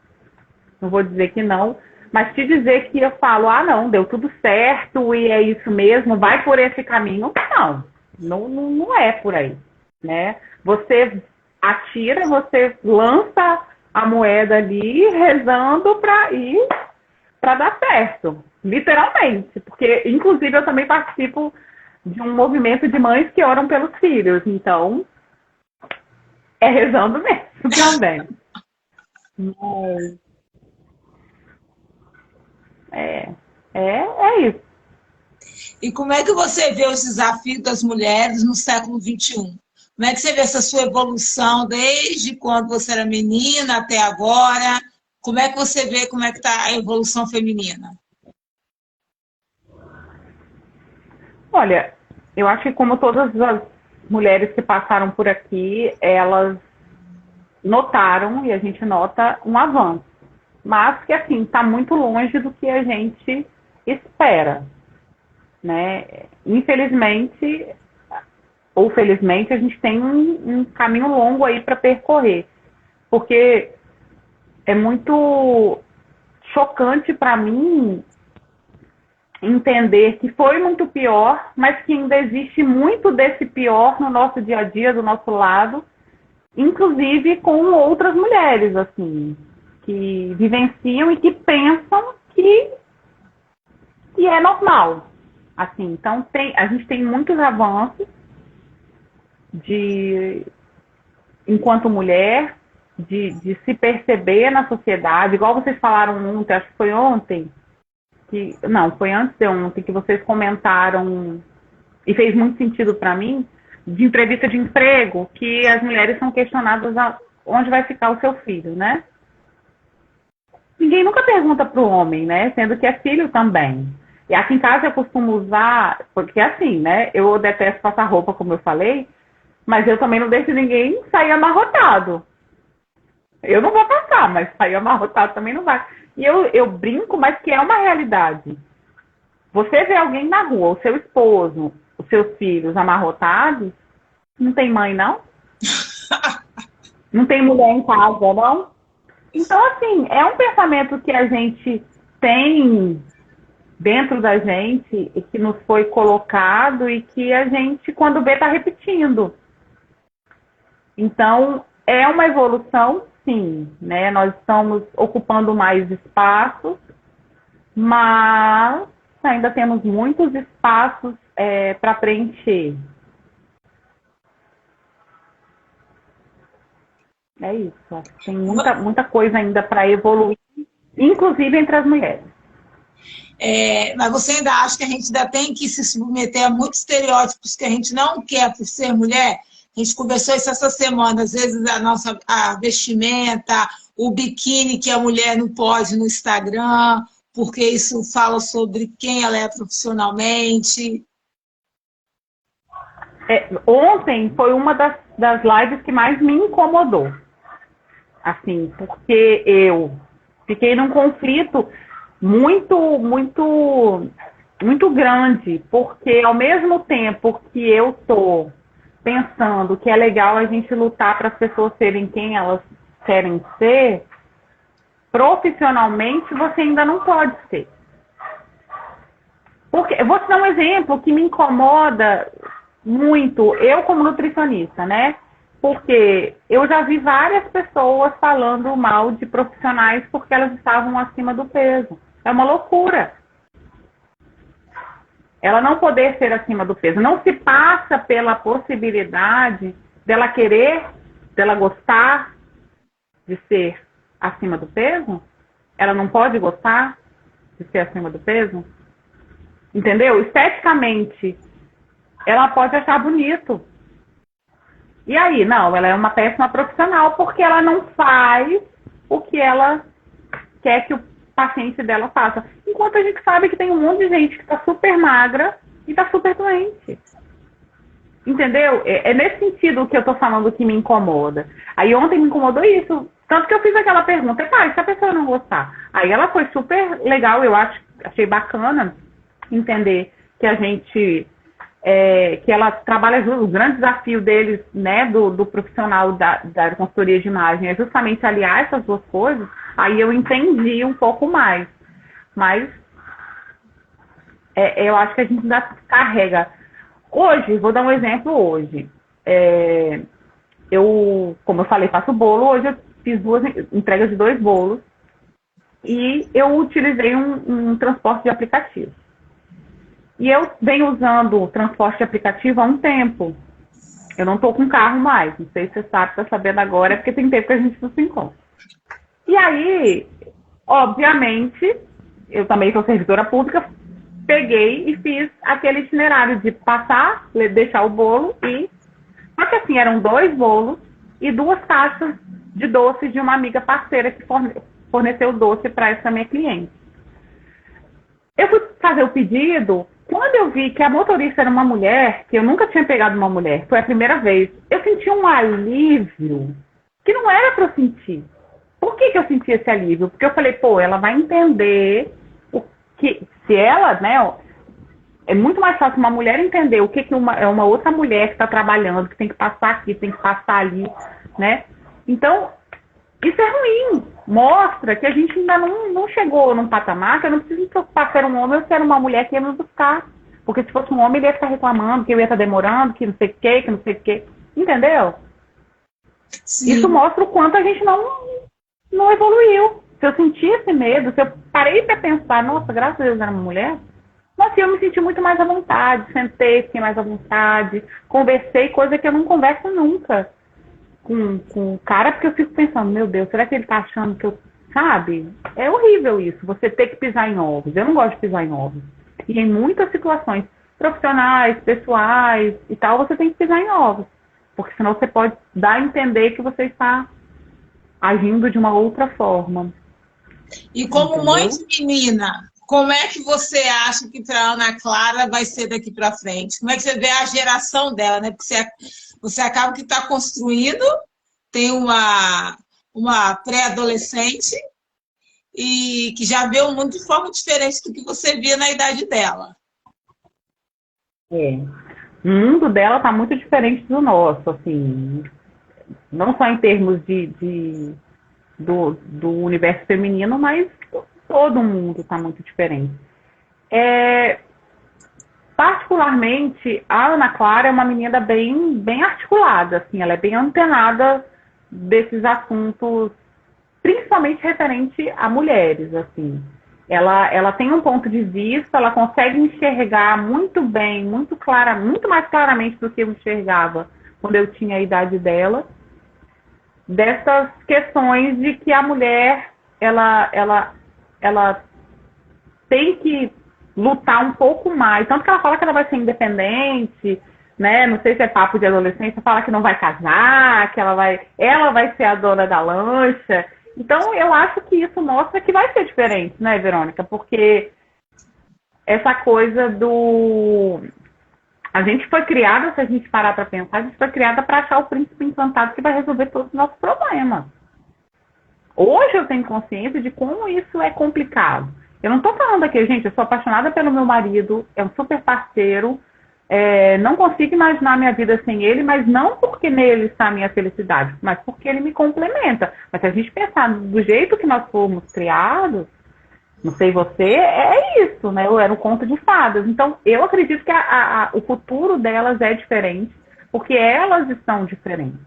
vou dizer que não. Mas te dizer que eu falo, não, deu tudo certo e é isso mesmo, vai por esse caminho. Não é por aí, né? Você atira, você lança a moeda ali, rezando para dar certo, literalmente. Porque, inclusive, eu também participo de um movimento de mães que oram pelos filhos. Então, é rezando mesmo também. Mas... É isso. E como é que você vê os desafios das mulheres no século XXI? Como é que você vê essa sua evolução desde quando você era menina até agora? Como é que você vê como é que está a evolução feminina? Olha, eu acho que como todas as mulheres que passaram por aqui, elas notaram, e a gente nota, um avanço. Mas que, assim, está muito longe do que a gente espera, né? Infelizmente, ou felizmente, a gente tem um caminho longo aí para percorrer. Porque é muito chocante para mim entender que foi muito pior, mas que ainda existe muito desse pior no nosso dia a dia, do nosso lado, inclusive com outras mulheres, assim, que vivenciam e que pensam que é normal. Assim, então, a gente tem muitos avanços enquanto mulher, de se perceber na sociedade, igual vocês falaram ontem, acho que foi ontem, não, foi antes de ontem, que vocês comentaram, e fez muito sentido para mim, de entrevista de emprego, que as mulheres são questionadas onde vai ficar o seu filho, né? Ninguém nunca pergunta para o homem, né? Sendo que é filho também. E aqui em casa eu costumo usar, porque assim, né? Eu detesto passar roupa, como eu falei, mas eu também não deixo ninguém sair amarrotado. Eu não vou passar, mas sair amarrotado também não vai. E eu brinco, mas que é uma realidade. Você vê alguém na rua, o seu esposo, os seus filhos amarrotados, não tem mãe, não? Não tem mulher em casa, não? Então, assim, é um pensamento que a gente tem dentro da gente e que nos foi colocado e que a gente, quando vê, está repetindo. Então, é uma evolução, sim, né? Nós estamos ocupando mais espaços, mas ainda temos muitos espaços para preencher. É isso. Acho que tem muita coisa ainda para evoluir, inclusive entre as mulheres. Mas você ainda acha que a gente ainda tem que se submeter a muitos estereótipos que a gente não quer por ser mulher? A gente conversou isso essa semana, às vezes a vestimenta, o biquíni que a mulher não pode no Instagram, porque isso fala sobre quem ela é profissionalmente. Ontem foi uma das lives que mais me incomodou. Assim, porque eu fiquei num conflito muito, muito, muito grande, porque ao mesmo tempo que eu tô pensando que é legal a gente lutar para as pessoas serem quem elas querem ser, profissionalmente você ainda não pode ser. Porque, eu vou te dar um exemplo que me incomoda muito. Eu como nutricionista, né? Porque eu já vi várias pessoas falando mal de profissionais porque elas estavam acima do peso. É uma loucura. Ela não poder ser acima do peso. Não se passa pela possibilidade dela querer, dela gostar de ser acima do peso? Ela não pode gostar de ser acima do peso? Entendeu? Esteticamente, ela pode achar bonito. E aí? Não, ela é uma péssima profissional porque ela não faz o que ela quer que o paciente dela faça. Enquanto a gente sabe que tem um monte de gente que está super magra e está super doente. Entendeu? É nesse sentido que eu estou falando que me incomoda. Aí ontem me incomodou isso. Tanto que eu fiz aquela pergunta, e se a pessoa não gostar? Aí ela foi super legal, achei bacana entender que a gente, que ela trabalha junto, o grande desafio deles, né, do profissional da consultoria de imagem, é justamente aliar essas duas coisas. Aí eu entendi um pouco mais. Mas eu acho que a gente ainda carrega. Hoje, vou dar um exemplo hoje. Como eu falei, faço bolo. Hoje eu fiz 2 entregas de 2 bolos. E eu utilizei um transporte de aplicativo. E eu venho usando o transporte de aplicativo há um tempo. Eu não estou com carro mais. Não sei se você sabe, está sabendo agora, é porque tem tempo que a gente não se encontra. E aí, obviamente, eu também sou servidora pública, peguei e fiz aquele itinerário de passar, deixar o bolo e... Só que assim, eram 2 bolos e 2 caixas de doce de uma amiga parceira que forneceu doce para essa minha cliente. Eu fui fazer o pedido, quando eu vi que a motorista era uma mulher, que eu nunca tinha pegado uma mulher, foi a primeira vez, eu senti um alívio que não era para eu sentir. Por que eu senti esse alívio? Porque eu falei, ela vai entender o que, se ela, né, é muito mais fácil uma mulher entender o que é uma outra mulher que está trabalhando, que tem que passar aqui, tem que passar ali, né? Então, isso é ruim. Mostra que a gente ainda não chegou num patamar que eu não preciso me preocupar se era um homem ou se era uma mulher que ia me buscar. Porque se fosse um homem, ele ia ficar reclamando que eu ia estar demorando, que não sei o quê, que não sei o quê. Entendeu? Sim. Isso mostra o quanto a gente não evoluiu. Se eu senti esse medo, se eu parei para pensar, nossa, graças a Deus era uma mulher, nossa, eu me senti muito mais à vontade, sentei, fiquei mais à vontade, conversei, coisa que eu não converso nunca com o cara, porque eu fico pensando, meu Deus, será que ele tá achando que eu... Sabe? É horrível isso, você ter que pisar em ovos. Eu não gosto de pisar em ovos. E em muitas situações profissionais, pessoais e tal, você tem que pisar em ovos. Porque senão você pode dar a entender que você está agindo de uma outra forma. E como entendeu? Mãe de menina, como é que você acha que para a Ana Clara vai ser daqui para frente? Como é que você vê a geração dela, né? Porque você acaba que está construindo, tem uma pré-adolescente e que já vê o mundo de forma diferente do que você via na idade dela. O mundo dela está muito diferente do nosso, assim, não só em termos do universo feminino, mas todo mundo está muito diferente. Particularmente, a Ana Clara é uma menina bem articulada, assim, ela é bem antenada desses assuntos, principalmente referente a mulheres, assim. Ela tem um ponto de vista, ela consegue enxergar muito bem, muito mais claramente do que eu enxergava quando eu tinha a idade dela, dessas questões de que a mulher, ela tem que lutar um pouco mais. Tanto que ela fala que ela vai ser independente, né? Não sei se é papo de adolescência, fala que não vai casar, que ela vai ser a dona da lancha. Então, eu acho que isso mostra que vai ser diferente, né, Verônica? Porque essa coisa a gente foi criada, se a gente parar para pensar, a gente foi criada para achar o príncipe encantado que vai resolver todos os nossos problemas. Hoje eu tenho consciência de como isso é complicado. Eu não estou falando aqui, gente, eu sou apaixonada pelo meu marido, é um super parceiro, não consigo imaginar a minha vida sem ele, mas não porque nele está a minha felicidade, mas porque ele me complementa. Mas se a gente pensar do jeito que nós fomos criados, Não sei você, é isso, né? Era um conto de fadas. Então, eu acredito que o futuro delas é diferente, porque elas estão diferentes.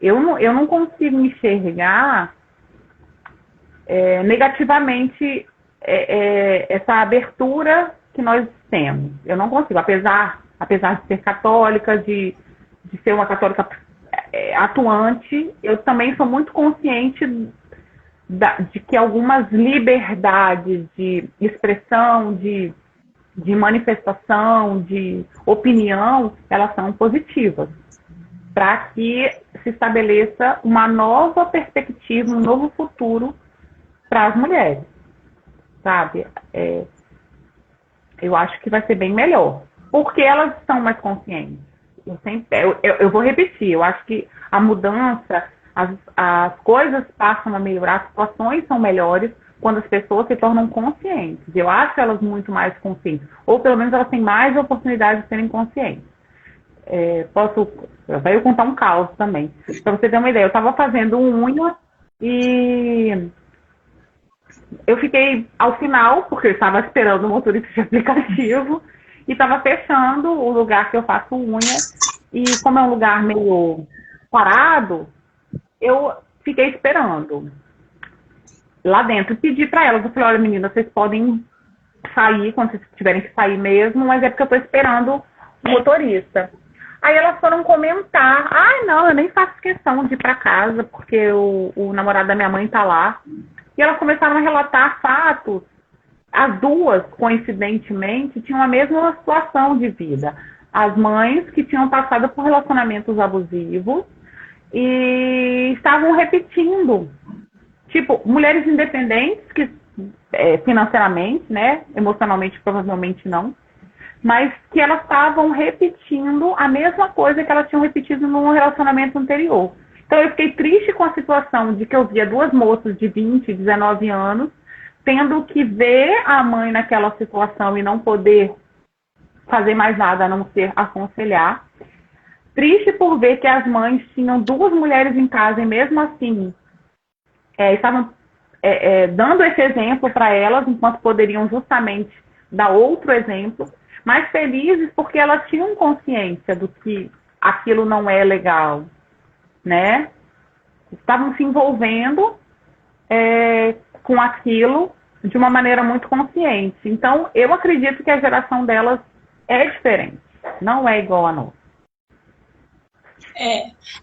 Eu não consigo enxergar negativamente essa abertura que nós temos. Eu não consigo, apesar de ser católica, de ser uma católica atuante, eu também sou muito consciente de que algumas liberdades de expressão, de manifestação, de opinião, elas são positivas, para que se estabeleça uma nova perspectiva, um novo futuro para as mulheres, sabe? Eu acho que vai ser bem melhor, porque elas estão mais conscientes. Eu vou repetir, eu acho que a mudança, as coisas passam a melhorar, as situações são melhores quando as pessoas se tornam conscientes. Eu acho elas muito mais conscientes, ou pelo menos elas têm mais oportunidade de serem conscientes. Vai eu contar um caos também. Para você ter uma ideia, eu estava fazendo unha e eu fiquei ao final, porque eu estava esperando o motorista de aplicativo, e estava fechando o lugar que eu faço unha. E como é um lugar meio parado, eu fiquei esperando. Lá dentro, pedi para elas, eu falei, olha, meninas, vocês podem sair quando vocês tiverem que sair mesmo, mas é porque eu estou esperando o motorista. Aí elas foram comentar, não, eu nem faço questão de ir para casa, porque o namorado da minha mãe está lá. E elas começaram a relatar fatos. As duas, coincidentemente, tinham a mesma situação de vida. As mães que tinham passado por relacionamentos abusivos e estavam repetindo. Tipo, mulheres independentes, que financeiramente, né, emocionalmente provavelmente não, mas que elas estavam repetindo a mesma coisa que elas tinham repetido no relacionamento anterior. Então eu fiquei triste com a situação de que eu via duas moças de 20, 19 anos tendo que ver a mãe naquela situação e não poder fazer mais nada a não ser aconselhar. Triste por ver que as mães tinham duas mulheres em casa e mesmo assim estavam dando esse exemplo para elas, enquanto poderiam justamente dar outro exemplo, mas felizes porque elas tinham consciência do que aquilo não é legal, né? Estavam se envolvendo com aquilo de uma maneira muito consciente. Então, eu acredito que a geração delas é diferente, não é igual a nossa.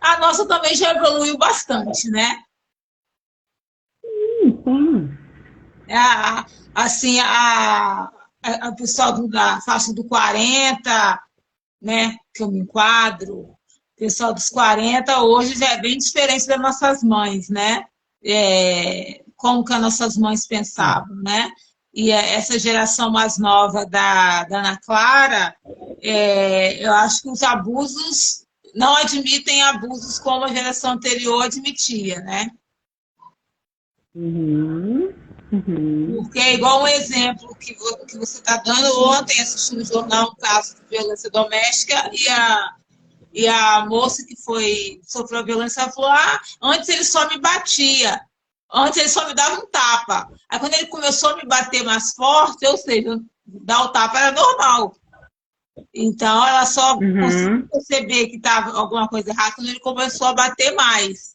A nossa também já evoluiu bastante, né? Sim. Assim, a pessoal da faixa do 40, né, que eu me enquadro, o pessoal dos 40 hoje já é bem diferente das nossas mães, né? Como que as nossas mães pensavam, né? E essa geração mais nova da Ana Clara, eu acho que os abusos não admitem abusos como a geração anterior admitia, né? Uhum. Porque é igual um exemplo que você está dando ontem, assistindo o jornal, um caso de violência doméstica, e a moça que sofreu a violência, ela falou, antes ele só me batia, antes ele só me dava um tapa. Aí quando ele começou a me bater mais forte, ou seja, dar o tapa era normal. Então ela só conseguiu perceber que estava alguma coisa errada quando ele começou a bater mais.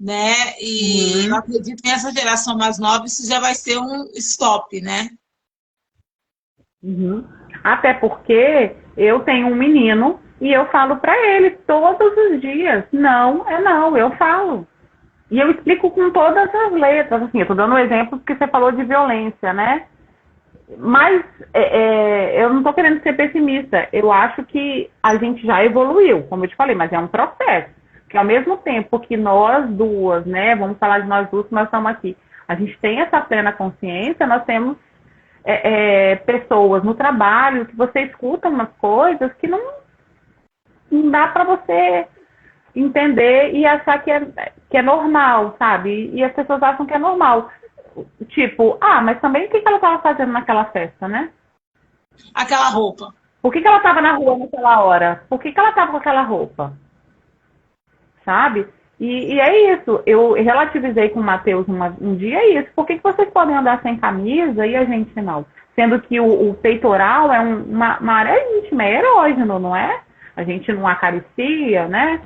Né? E eu acredito que nessa geração mais nova isso já vai ser um stop, né? Até porque eu tenho um menino e eu falo para ele todos os dias, não é não, eu falo. E eu explico com todas as letras, assim, eu tô dando um exemplo porque você falou de violência, né? Mas eu não tô querendo ser pessimista, eu acho que a gente já evoluiu, como eu te falei, mas é um processo. Que ao mesmo tempo que nós duas, né, vamos falar de nós duas que nós estamos aqui, a gente tem essa plena consciência, nós temos pessoas no trabalho que você escuta umas coisas que não dá para você entender e achar que é normal, sabe? E as pessoas acham que é normal. Tipo, mas também o que ela estava fazendo naquela festa, né? Aquela roupa. Por que ela estava na rua naquela hora? Por que ela estava com aquela roupa? Sabe? E é isso, eu relativizei com o Matheus um dia isso. Por que vocês podem andar sem camisa e a gente não? Sendo que o peitoral é uma área íntima, é erógeno, não é? A gente não acaricia, né?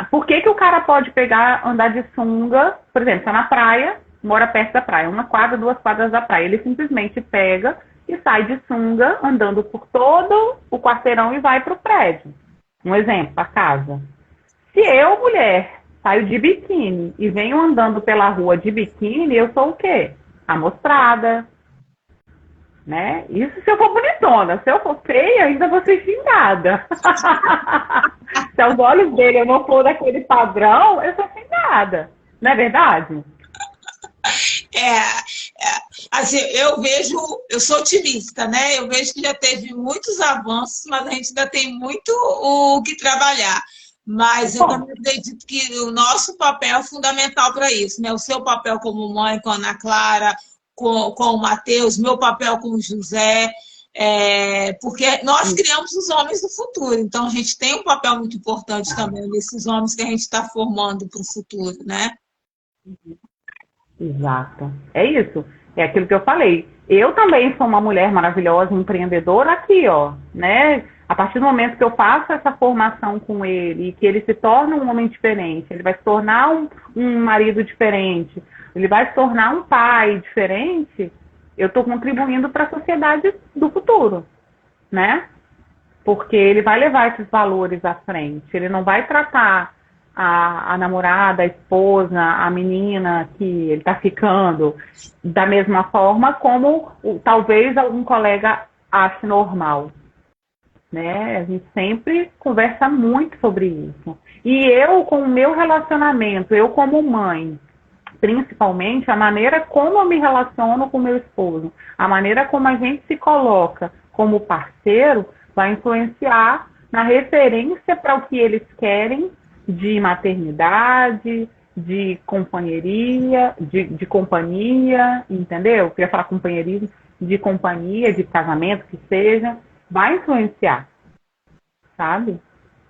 Por que o cara pode pegar, andar de sunga, por exemplo, tá na praia, mora perto da praia, 1 quadra, 2 quadras da praia, ele simplesmente pega e sai de sunga, andando por todo o quarteirão e vai pro prédio. Um exemplo, a casa. Se eu, mulher, saio de biquíni e venho andando pela rua de biquíni, eu sou o quê? Amostrada, né? Isso se eu for bonitona. Se eu for feia, ainda vou ser xingada. Se aos olhos dele eu não for daquele padrão, eu sou xingada. Não é verdade? Assim, eu sou otimista, né? Eu vejo que já teve muitos avanços, mas a gente ainda tem muito o que trabalhar. Mas eu também acredito que o nosso papel é fundamental para isso, né? O seu papel como mãe com a Ana Clara, com o Matheus, meu papel com o José, porque nós criamos os homens do futuro, então a gente tem um papel muito importante também nesses homens que a gente está formando para o futuro, né? Exato. É isso. É aquilo que eu falei. Eu também sou uma mulher maravilhosa, empreendedora aqui, ó, né? A partir do momento que eu faço essa formação com ele e que ele se torna um homem diferente, ele vai se tornar um marido diferente, ele vai se tornar um pai diferente, eu estou contribuindo para a sociedade do futuro, né? Porque ele vai levar esses valores à frente. Ele não vai tratar a namorada, a esposa, a menina que ele está ficando da mesma forma como talvez algum colega ache normal. Né? A gente sempre conversa muito sobre isso. E eu, com o meu relacionamento, eu como mãe, principalmente, a maneira como eu me relaciono com meu esposo, a maneira como a gente se coloca como parceiro, vai influenciar na referência para o que eles querem de maternidade, de companheiria, de companhia, entendeu? Eu queria falar companheirismo, de companhia, de casamento, que seja, vai influenciar, sabe?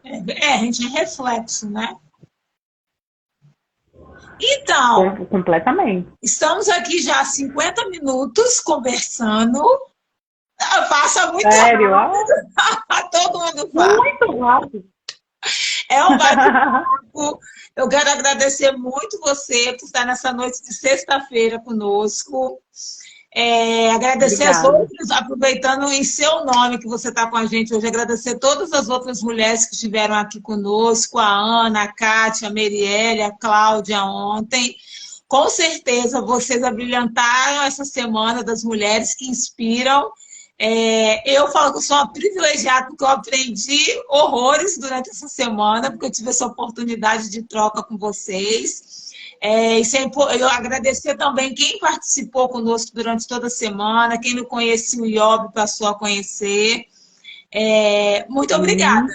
A gente é reflexo, né? Então, completamente. Estamos aqui já há 50 minutos conversando. Passa muito Sério? rápido. Todo mundo fala. Muito rápido. É um bate-papo. Eu quero agradecer muito você por estar nessa noite de sexta-feira conosco. Agradecer as outras, aproveitando em seu nome que você está com a gente hoje, agradecer todas as outras mulheres que estiveram aqui conosco, a Ana, a Kátia, a Merielle, a Cláudia ontem. Com certeza vocês abrilhantaram essa semana das mulheres que inspiram. Eu falo que eu sou uma privilegiada porque eu aprendi horrores durante essa semana, porque eu tive essa oportunidade de troca com vocês. Eu agradecer também quem participou conosco durante toda a semana, quem não conhecia o IOB passou a conhecer. Muito obrigada.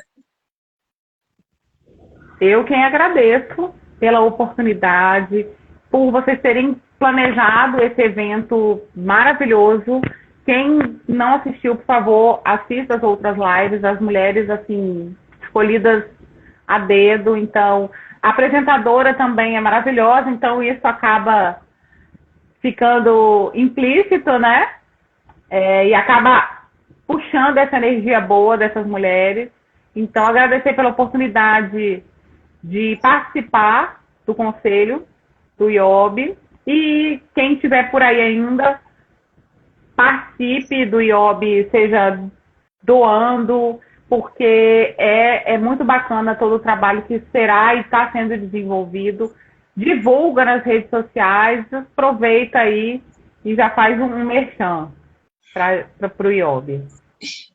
Eu quem agradeço pela oportunidade, por vocês terem planejado esse evento maravilhoso. Quem não assistiu, por favor, assista as outras lives, as mulheres assim escolhidas a dedo. Então, a apresentadora também é maravilhosa, então isso acaba ficando implícito, né? E acaba puxando essa energia boa dessas mulheres. Então, agradecer pela oportunidade de participar do conselho do IOB. E quem estiver por aí ainda, participe do IOB, seja doando, porque é muito bacana todo o trabalho que será e está sendo desenvolvido. Divulga nas redes sociais, aproveita aí e já faz um merchan para o IOB.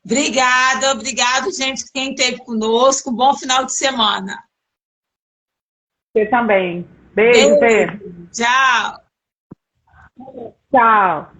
Obrigado, gente, quem esteve conosco. Bom final de semana. Você também. Beijo. Tchau. Tchau.